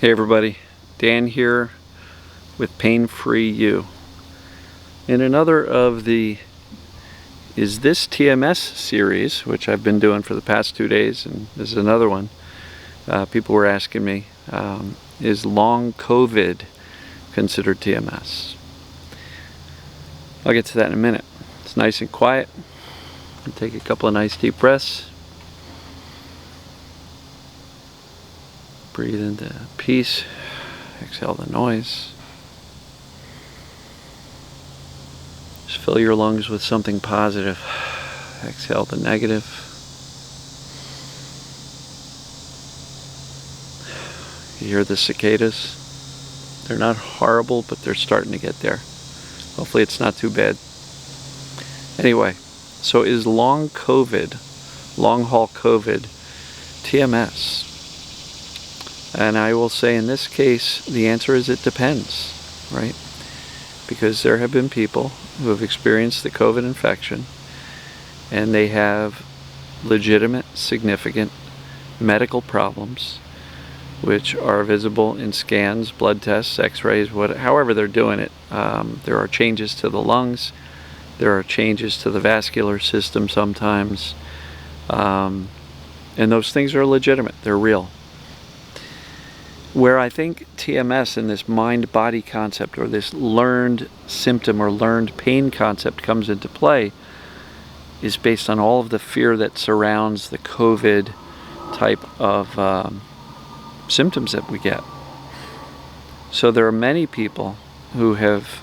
Hey everybody, Dan here with Pain-Free You. In another of the Is This TMS series, which I've been doing for the past 2 days, and this is another one, people were asking me, is long COVID considered TMS? I'll get to that in a minute. It's nice and quiet. I'll take a couple of nice deep breaths. Breathe into peace. Exhale the noise. Just fill your lungs with something positive. Exhale the negative. You hear the cicadas? They're not horrible, but they're starting to get there. Hopefully it's not too bad. Anyway, so is long COVID, long haul COVID, TMS? And I will say in this case, the answer is it depends, right? Because there have been people who have experienced the COVID infection and they have legitimate, significant medical problems which are visible in scans, blood tests, x-rays, however they're doing it. There are changes to the lungs, there are changes to the vascular system sometimes, and those things are legitimate, they're real. Where I think TMS and this mind-body concept, or this learned symptom or learned pain concept comes into play, is based on all of the fear that surrounds the COVID type of symptoms that we get. So there are many people who have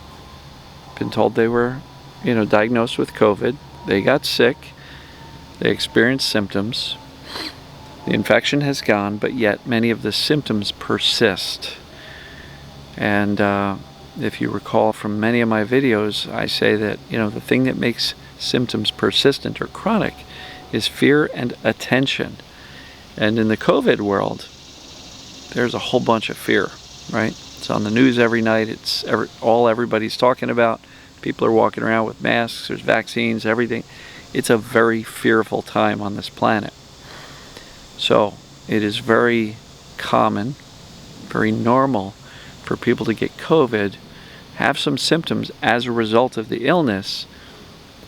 been told they were, diagnosed with COVID. They got sick. They experienced symptoms. The infection has gone, but yet many of the symptoms persist. And if you recall from many of my videos, I say that, the thing that makes symptoms persistent or chronic is fear and attention. And in the COVID world, there's a whole bunch of fear, right? It's on the news every night. It's all everybody's talking about. People are walking around with masks. There's vaccines, everything. It's a very fearful time on this planet. So it is very common, very normal for people to get COVID, have some symptoms as a result of the illness,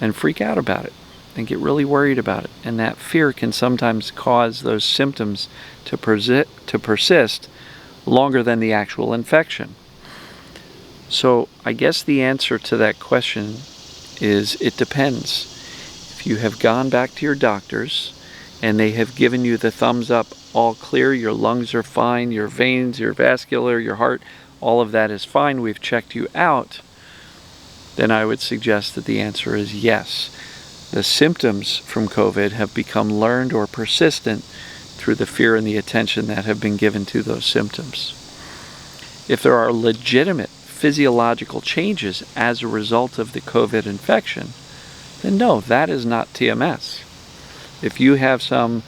and freak out about it and get really worried about it. And that fear can sometimes cause those symptoms to persist longer than the actual infection. So I guess the answer to that question is it depends. If you have gone back to your doctors and they have given you the thumbs up, all clear, your lungs are fine, your veins, your vascular, your heart, all of that is fine, we've checked you out, then I would suggest that the answer is yes. The symptoms from COVID have become learned or persistent through the fear and the attention that have been given to those symptoms. If there are legitimate physiological changes as a result of the COVID infection, then no, that is not TMS. If you have some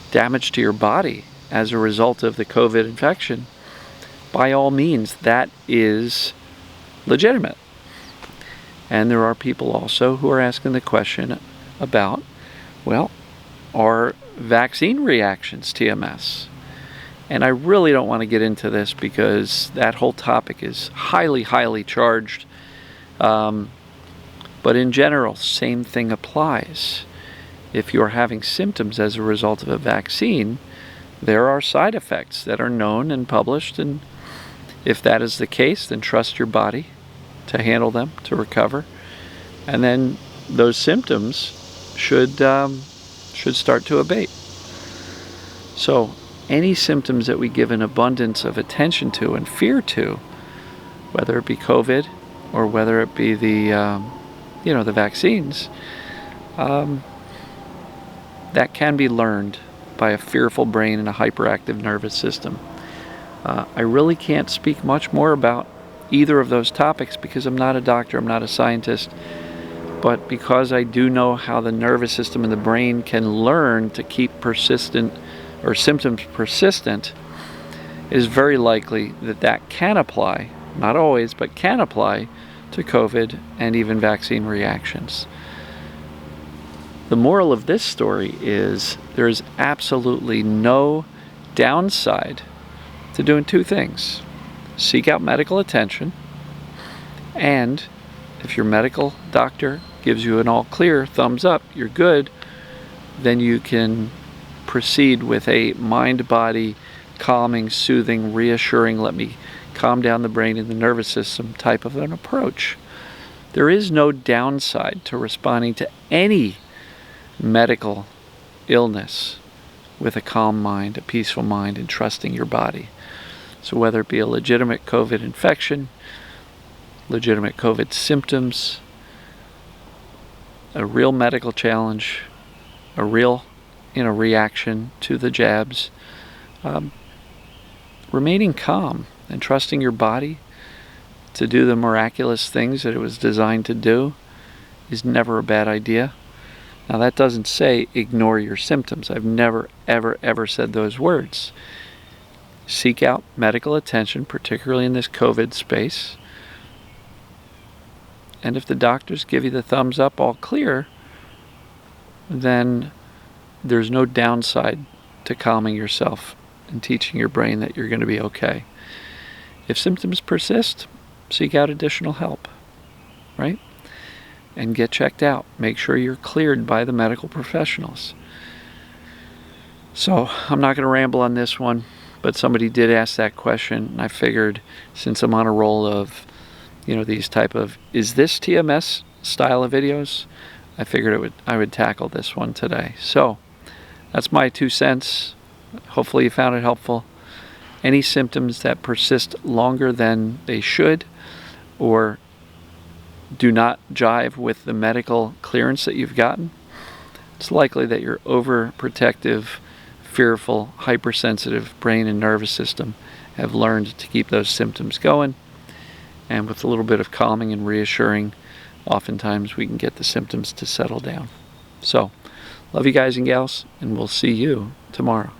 damage to your body as a result of the COVID infection, by all means, that is legitimate. And there are people also who are asking the question about, well, are vaccine reactions TMS? And I really don't want to get into this because that whole topic is highly, highly charged. But in general, same thing applies. If you're having symptoms as a result of a vaccine, there are side effects that are known and published, and if that is the case, then trust your body to handle them, to recover, and then those symptoms should start to abate. So any symptoms that we give an abundance of attention to and fear to, whether it be COVID or whether it be the vaccines, that can be learned by a fearful brain and a hyperactive nervous system. I really can't speak much more about either of those topics because I'm not a doctor, I'm not a scientist, but because I do know how the nervous system and the brain can learn to keep persistent or symptoms persistent, it is very likely that can apply, not always, but can apply to COVID and even vaccine reactions. The moral of this story is there is absolutely no downside to to doing two things. Seek out medical attention, and if your medical doctor gives you an all clear, thumbs up, you're good, then you can proceed with a mind-body calming, soothing, reassuring, let me calm down the brain and the nervous system type of an approach. There is no downside to responding to any medical illness with a calm mind, a peaceful mind, and trusting your body. So whether it be a legitimate COVID infection, legitimate COVID symptoms, a real medical challenge, a real reaction to the jabs, remaining calm and trusting your body to do the miraculous things that it was designed to do is never a bad idea. Now that doesn't say ignore your symptoms. I've never, ever, ever said those words. Seek out medical attention, particularly in this COVID space. And if the doctors give you the thumbs up, all clear, then there's no downside to calming yourself and teaching your brain that you're going to be okay. If symptoms persist, seek out additional help, right? And get checked out. Make sure you're cleared by the medical professionals. So I'm not going to ramble on this one, but somebody did ask that question, and I figured since I'm on a roll of, these type of, is this TMS style of videos? I figured I would tackle this one today. So that's my 2 cents. Hopefully you found it helpful. Any symptoms that persist longer than they should or do not jive with the medical clearance that you've gotten, it's likely that your overprotective, fearful, hypersensitive brain and nervous system have learned to keep those symptoms going. And with a little bit of calming and reassuring, oftentimes we can get the symptoms to settle down. So, love you guys and gals, and we'll see you tomorrow.